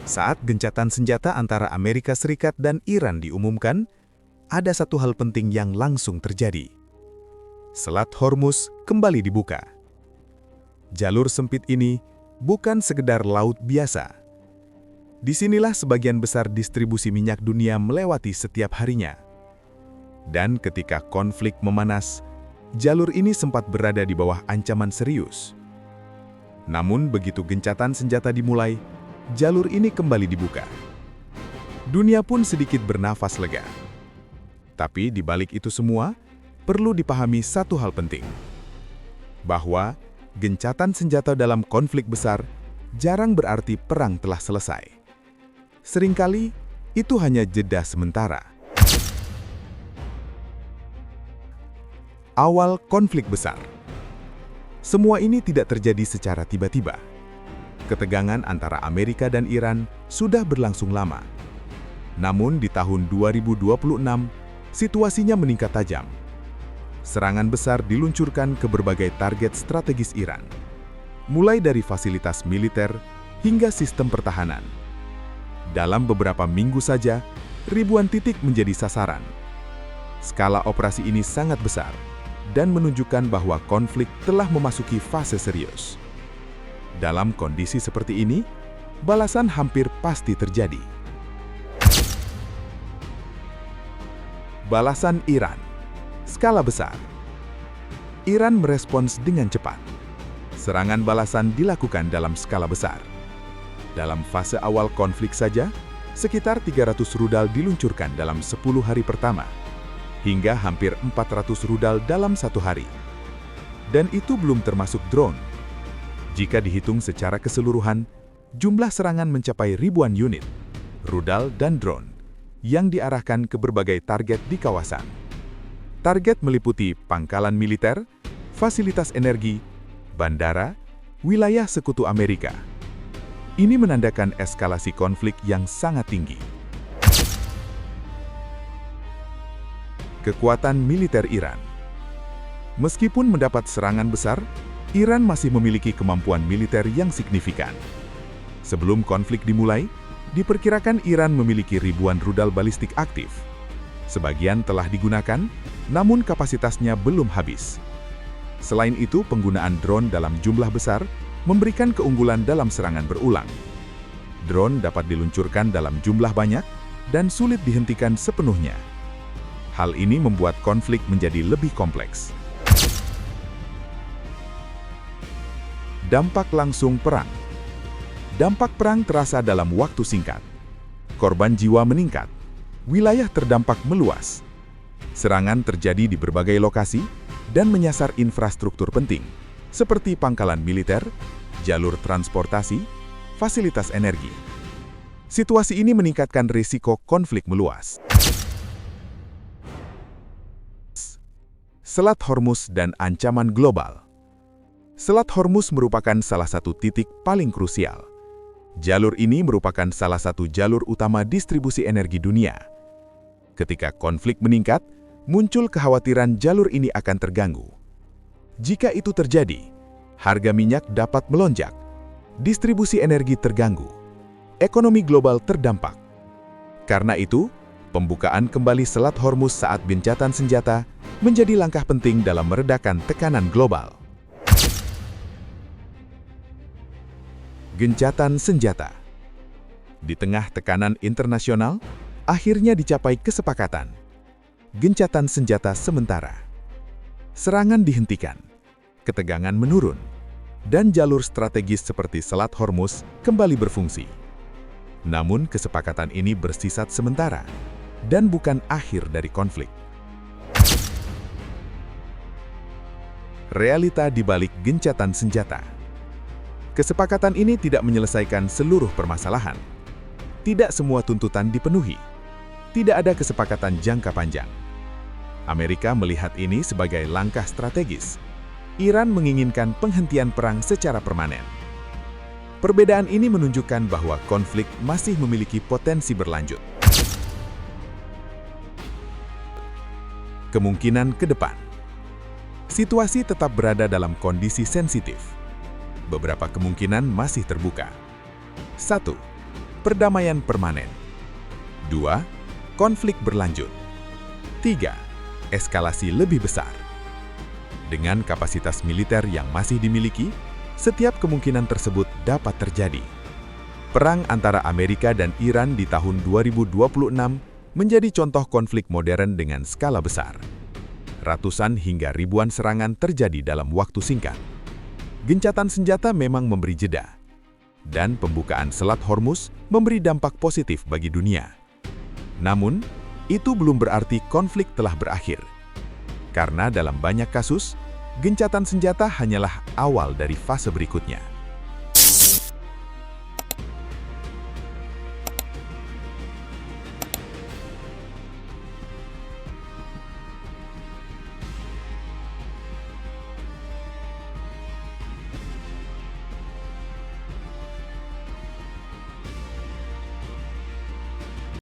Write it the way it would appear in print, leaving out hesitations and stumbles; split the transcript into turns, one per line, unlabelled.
Saat gencatan senjata antara Amerika Serikat dan Iran diumumkan, ada satu hal penting yang langsung terjadi. Selat Hormuz kembali dibuka. Jalur sempit ini bukan sekedar laut biasa. Disinilah sebagian besar distribusi minyak dunia melewati setiap harinya. Dan ketika konflik memanas, jalur ini sempat berada di bawah ancaman serius. Namun begitu gencatan senjata dimulai, jalur ini kembali dibuka. Dunia pun sedikit bernafas lega. Tapi di balik itu semua, perlu dipahami satu hal penting. Bahwa gencatan senjata dalam konflik besar jarang berarti perang telah selesai. Seringkali itu hanya jeda sementara. Awal konflik besar. Semua ini tidak terjadi secara tiba-tiba. Ketegangan antara Amerika dan Iran sudah berlangsung lama. Namun di tahun 2026, situasinya meningkat tajam. Serangan besar diluncurkan ke berbagai target strategis Iran, mulai dari fasilitas militer hingga sistem pertahanan. Dalam beberapa minggu saja, ribuan titik menjadi sasaran. Skala operasi ini sangat besar dan menunjukkan bahwa konflik telah memasuki fase serius. Dalam kondisi seperti ini, balasan hampir pasti terjadi. Balasan Iran. Skala besar. Iran merespons dengan cepat. Serangan balasan dilakukan dalam skala besar. Dalam fase awal konflik saja, sekitar 300 rudal diluncurkan dalam 10 hari pertama, hingga hampir 400 rudal dalam satu hari. Dan itu belum termasuk drone. Jika dihitung secara keseluruhan, jumlah serangan mencapai ribuan unit, rudal dan drone, yang diarahkan ke berbagai target di kawasan. Target meliputi pangkalan militer, fasilitas energi, bandara, wilayah sekutu Amerika. Ini menandakan eskalasi konflik yang sangat tinggi. Kekuatan militer Iran. Meskipun mendapat serangan besar, Iran masih memiliki kemampuan militer yang signifikan. Sebelum konflik dimulai, diperkirakan Iran memiliki ribuan rudal balistik aktif. Sebagian telah digunakan, namun kapasitasnya belum habis. Selain itu, penggunaan drone dalam jumlah besar memberikan keunggulan dalam serangan berulang. Drone dapat diluncurkan dalam jumlah banyak dan sulit dihentikan sepenuhnya. Hal ini membuat konflik menjadi lebih kompleks. Dampak langsung perang. Dampak perang terasa dalam waktu singkat. Korban jiwa meningkat. Wilayah terdampak meluas. Serangan terjadi di berbagai lokasi dan menyasar infrastruktur penting, seperti pangkalan militer, jalur transportasi, fasilitas energi. Situasi ini meningkatkan risiko konflik meluas. Selat Hormuz dan ancaman global. Selat Hormuz merupakan salah satu titik paling krusial. Jalur ini merupakan salah satu jalur utama distribusi energi dunia. Ketika konflik meningkat, muncul kekhawatiran jalur ini akan terganggu. Jika itu terjadi, harga minyak dapat melonjak, distribusi energi terganggu, ekonomi global terdampak. Karena itu, pembukaan kembali Selat Hormuz saat gencatan senjata menjadi langkah penting dalam meredakan tekanan global. Gencatan senjata. Di tengah tekanan internasional, akhirnya dicapai kesepakatan. Gencatan senjata sementara. Serangan dihentikan, ketegangan menurun, dan jalur strategis seperti Selat Hormuz kembali berfungsi. Namun kesepakatan ini bersifat sementara dan bukan akhir dari konflik. Realita di balik gencatan senjata. Kesepakatan ini tidak menyelesaikan seluruh permasalahan. Tidak semua tuntutan dipenuhi. Tidak ada kesepakatan jangka panjang. Amerika melihat ini sebagai langkah strategis. Iran menginginkan penghentian perang secara permanen. Perbedaan ini menunjukkan bahwa konflik masih memiliki potensi berlanjut. Kemungkinan ke depan. Situasi tetap berada dalam kondisi sensitif. Beberapa kemungkinan masih terbuka. 1. Perdamaian permanen. 2. Konflik berlanjut. 3. Eskalasi lebih besar. Dengan kapasitas militer yang masih dimiliki, setiap kemungkinan tersebut dapat terjadi. Perang antara Amerika dan Iran di tahun 2026 menjadi contoh konflik modern dengan skala besar. Ratusan hingga ribuan serangan terjadi dalam waktu singkat. Gencatan senjata memang memberi jeda, dan pembukaan Selat Hormuz memberi dampak positif bagi dunia. Namun, itu belum berarti konflik telah berakhir. Karena dalam banyak kasus, gencatan senjata hanyalah awal dari fase berikutnya.